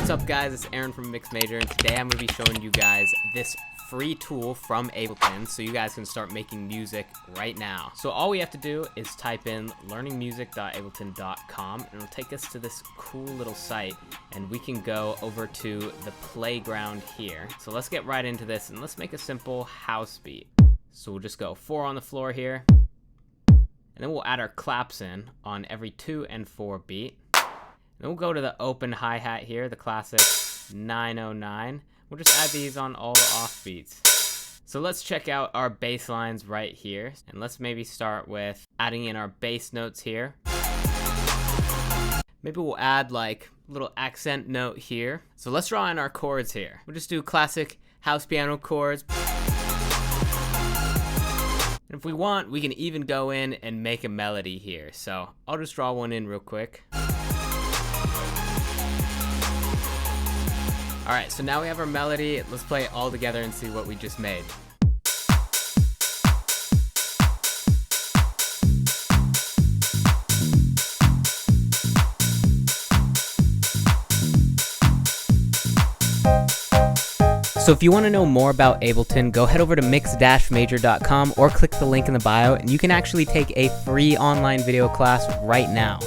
What's up guys, it's Aaron from Mix Major, and today I'm going to be showing you guys this free tool from Ableton so you guys can start making music right now. So all we have to do is type in learningmusic.ableton.com and it'll take us to this cool little site, and we can go over to the playground here. So let's get right into this and let's make a simple house beat. So we'll just go 4 on the floor here, and then we'll add our claps in on every 2 and 4 beat. Then we'll go to the open hi-hat here, the classic 909. We'll just add these on all the off beats. So let's check out our bass lines right here. And let's maybe start with adding in our bass notes here. Maybe we'll add like a little accent note here. So let's draw in our chords here. We'll just do classic house piano chords. And if we want, we can even go in and make a melody here. So I'll just draw one in real quick. Alright, so now we have our melody. Let's play it all together and see what we just made. So if you want to know more about Ableton, go head over to mix-major.com or click the link in the bio, and you can actually take a free online video class right now.